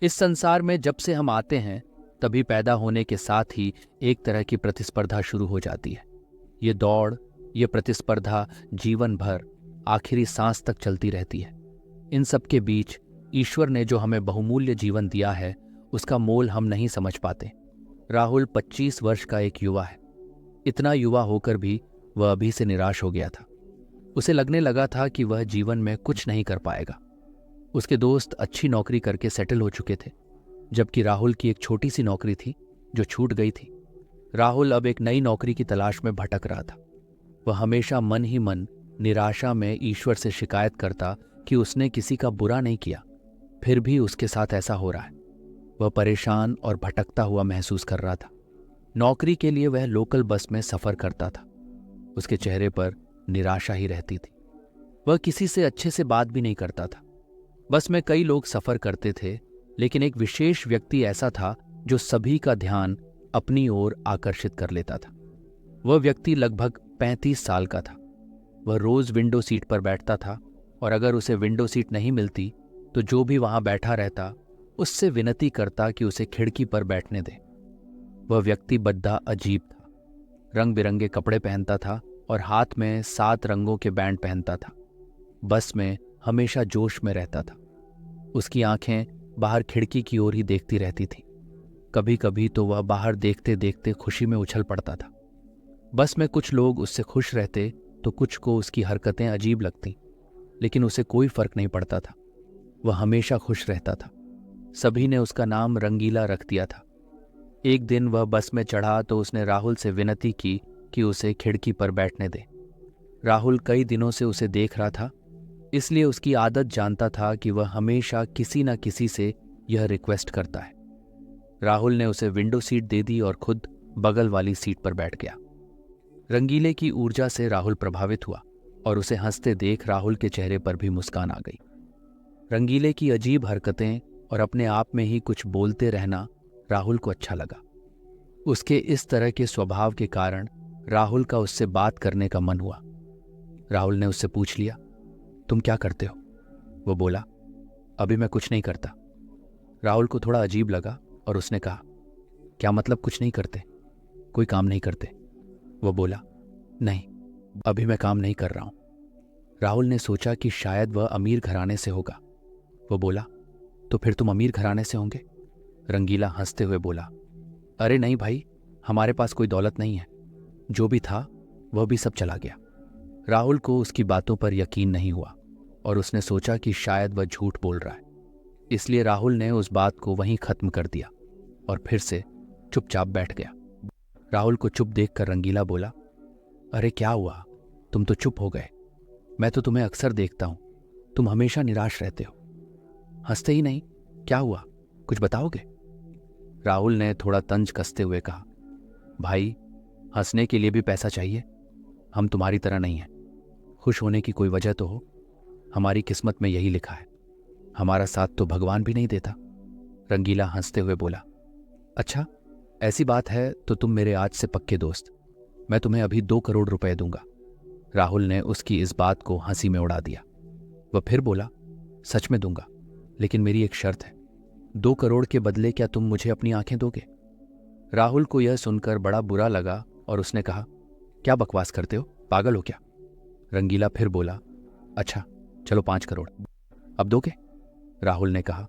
इस संसार में जब से हम आते हैं तभी पैदा होने के साथ ही एक तरह की प्रतिस्पर्धा शुरू हो जाती है। ये दौड़, ये प्रतिस्पर्धा जीवन भर आखिरी सांस तक चलती रहती है। इन सब के बीच ईश्वर ने जो हमें बहुमूल्य जीवन दिया है उसका मोल हम नहीं समझ पाते। राहुल 25 वर्ष का एक युवा है। इतना युवा होकर भी वह अभी से निराश हो गया था। उसे लगने लगा था कि वह जीवन में कुछ नहीं कर पाएगा। उसके दोस्त अच्छी नौकरी करके सेटल हो चुके थे, जबकि राहुल की एक छोटी सी नौकरी थी जो छूट गई थी। राहुल अब एक नई नौकरी की तलाश में भटक रहा था। वह हमेशा मन ही मन निराशा में ईश्वर से शिकायत करता कि उसने किसी का बुरा नहीं किया, फिर भी उसके साथ ऐसा हो रहा है। वह परेशान और भटकता हुआ महसूस कर रहा था। नौकरी के लिए वह लोकल बस में सफर करता था। उसके चेहरे पर निराशा ही रहती थी। वह किसी से अच्छे से बात भी नहीं करता था। बस में कई लोग सफर करते थे, लेकिन एक विशेष व्यक्ति ऐसा था जो सभी का ध्यान अपनी ओर आकर्षित कर लेता था। वह व्यक्ति लगभग 35 साल का था। वह रोज विंडो सीट पर बैठता था और अगर उसे विंडो सीट नहीं मिलती तो जो भी वहां बैठा रहता उससे विनती करता कि उसे खिड़की पर बैठने दे। वह व्यक्ति बद्दा अजीब था। रंग बिरंगे कपड़े पहनता था और हाथ में 7 रंगों के बैंड पहनता था। बस में हमेशा जोश में रहता था। उसकी आंखें बाहर खिड़की की ओर ही देखती रहती थी। कभी कभी तो वह बाहर देखते देखते खुशी में उछल पड़ता था। बस में कुछ लोग उससे खुश रहते तो कुछ को उसकी हरकतें अजीब लगती, लेकिन उसे कोई फर्क नहीं पड़ता था। वह हमेशा खुश रहता था। सभी ने उसका नाम रंगीला रख दिया था। एक दिन वह बस में चढ़ा तो उसने राहुल से विनती की कि उसे खिड़की पर बैठने दे। राहुल कई दिनों से उसे देख रहा था, इसलिए उसकी आदत जानता था कि वह हमेशा किसी न किसी से यह रिक्वेस्ट करता है। राहुल ने उसे विंडो सीट दे दी और खुद बगल वाली सीट पर बैठ गया। रंगीले की ऊर्जा से राहुल प्रभावित हुआ और उसे हंसते देख राहुल के चेहरे पर भी मुस्कान आ गई। रंगीले की अजीब हरकतें और अपने आप में ही कुछ बोलते रहना राहुल को अच्छा लगा। उसके इस तरह के स्वभाव के कारण राहुल का उससे बात करने का मन हुआ। राहुल ने उससे पूछ लिया, तुम क्या करते हो? वो बोला, अभी मैं कुछ नहीं करता। राहुल को थोड़ा अजीब लगा और उसने कहा, क्या मतलब कुछ नहीं करते? कोई काम नहीं करते? वो बोला, नहीं, अभी मैं काम नहीं कर रहा हूं। राहुल ने सोचा कि शायद वह अमीर घराने से होगा। वो बोला, तो फिर तुम अमीर घराने से होंगे? रंगीला हंसते हुए बोला, अरे नहीं भाई, हमारे पास कोई दौलत नहीं है। जो भी था वह भी सब चला गया। राहुल को उसकी बातों पर यकीन नहीं हुआ और उसने सोचा कि शायद वह झूठ बोल रहा है। इसलिए राहुल ने उस बात को वहीं खत्म कर दिया और फिर से चुपचाप बैठ गया। राहुल को चुप देखकर रंगीला बोला, अरे क्या हुआ, तुम तो चुप हो गए। मैं तो तुम्हें अक्सर देखता हूं, तुम हमेशा निराश रहते हो। हंसते ही नहीं, क्या हुआ, कुछ बताओगे? राहुल ने थोड़ा तंज कसते हुए कहा, भाई, हंसने के लिए भी पैसा चाहिए। हम तुम्हारी तरह नहीं हैं। खुश होने की कोई वजह तो हो। हमारी किस्मत में यही लिखा है। हमारा साथ तो भगवान भी नहीं देता। रंगीला हंसते हुए बोला, अच्छा, ऐसी बात है तो तुम मेरे आज से पक्के दोस्त। मैं तुम्हें अभी 2 करोड़ रुपए दूंगा। राहुल ने उसकी इस बात को हंसी में उड़ा दिया। वह फिर बोला, सच में दूंगा, लेकिन मेरी एक शर्त है। 2 करोड़ के बदले क्या तुम मुझे अपनी आंखें दोगे? राहुल को यह सुनकर बड़ा बुरा लगा और उसने कहा, क्या बकवास करते हो, पागल हो क्या? रंगीला फिर बोला, अच्छा चलो 5 करोड़। अब दोगे? राहुल ने कहा,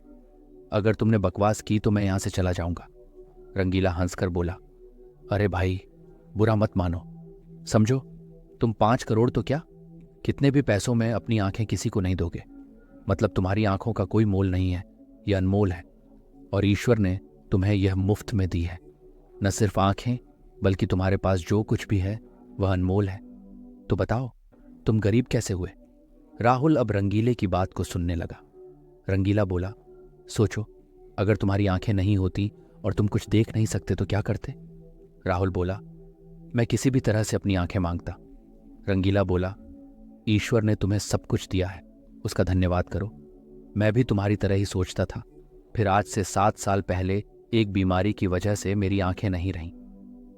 अगर तुमने बकवास की तो मैं यहां से चला जाऊंगा। रंगीला हंसकर बोला, अरे भाई, बुरा मत मानो। समझो, तुम 5 करोड़ तो क्या, कितने भी पैसों में अपनी आंखें किसी को नहीं दोगे। मतलब तुम्हारी आंखों का कोई मोल नहीं है, यह अनमोल है। और ईश्वर ने तुम्हें यह मुफ्त में दी है। न सिर्फ आंखें, बल्कि तुम्हारे पास जो कुछ भी है वह अनमोल है। तो बताओ, तुम गरीब कैसे हुए? राहुल अब रंगीले की बात को सुनने लगा। रंगीला बोला, सोचो, अगर तुम्हारी आंखें नहीं होती और तुम कुछ देख नहीं सकते तो क्या करते? राहुल बोला, मैं किसी भी तरह से अपनी आंखें मांगता। रंगीला बोला, ईश्वर ने तुम्हें सब कुछ दिया है, उसका धन्यवाद करो। मैं भी तुम्हारी तरह ही सोचता था। फिर आज से 7 साल पहले एक बीमारी की वजह से मेरी आंखें नहीं रहीं।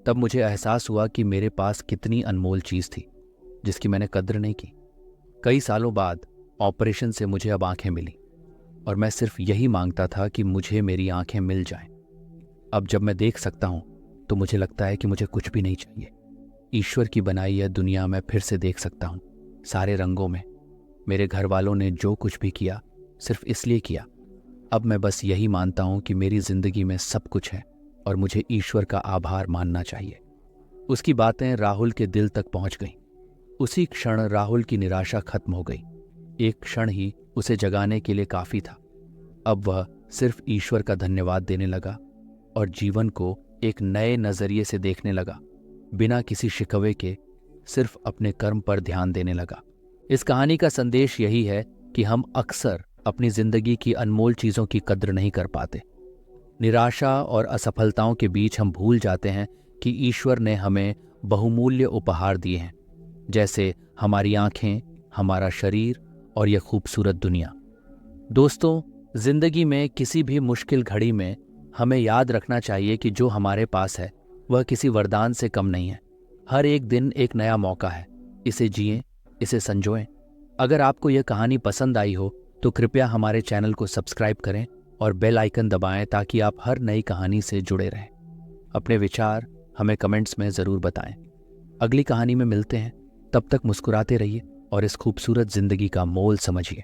तब मुझे एहसास हुआ कि मेरे पास कितनी अनमोल चीज थी जिसकी मैंने कद्र नहीं की। कई सालों बाद ऑपरेशन से मुझे अब आंखें मिली और मैं सिर्फ यही मांगता था कि मुझे मेरी आंखें मिल जाएं। अब जब मैं देख सकता हूं तो मुझे लगता है कि मुझे कुछ भी नहीं चाहिए। ईश्वर की बनाई यह दुनिया मैं फिर से देख सकता हूं, सारे रंगों में। मेरे घर वालों ने जो कुछ भी किया सिर्फ इसलिए किया। अब मैं बस यही मानता हूं कि मेरी जिंदगी में सब कुछ है और मुझे ईश्वर का आभार मानना चाहिए। उसकी बातें राहुल के दिल तक पहुंच गईं। उसी क्षण राहुल की निराशा खत्म हो गई। एक क्षण ही उसे जगाने के लिए काफी था। अब वह सिर्फ ईश्वर का धन्यवाद देने लगा और जीवन को एक नए नजरिए से देखने लगा, बिना किसी शिकवे के सिर्फ अपने कर्म पर ध्यान देने लगा। इस कहानी का संदेश यही है कि हम अक्सर अपनी जिंदगी की अनमोल चीजों की कद्र नहीं कर पाते। निराशा और असफलताओं के बीच हम भूल जाते हैं कि ईश्वर ने हमें बहुमूल्य उपहार दिए हैं, जैसे हमारी आंखें, हमारा शरीर और यह खूबसूरत दुनिया। दोस्तों, जिंदगी में किसी भी मुश्किल घड़ी में हमें याद रखना चाहिए कि जो हमारे पास है वह किसी वरदान से कम नहीं है। हर एक दिन एक नया मौका है, इसे जिएं, इसे संजोएं। अगर आपको यह कहानी पसंद आई हो तो कृपया हमारे चैनल को सब्सक्राइब करें और बेल आइकन दबाएं ताकि आप हर नई कहानी से जुड़े रहें। अपने विचार हमें कमेंट्स में ज़रूर बताएं। अगली कहानी में मिलते हैं, तब तक मुस्कुराते रहिए और इस खूबसूरत जिंदगी का मोल समझिए।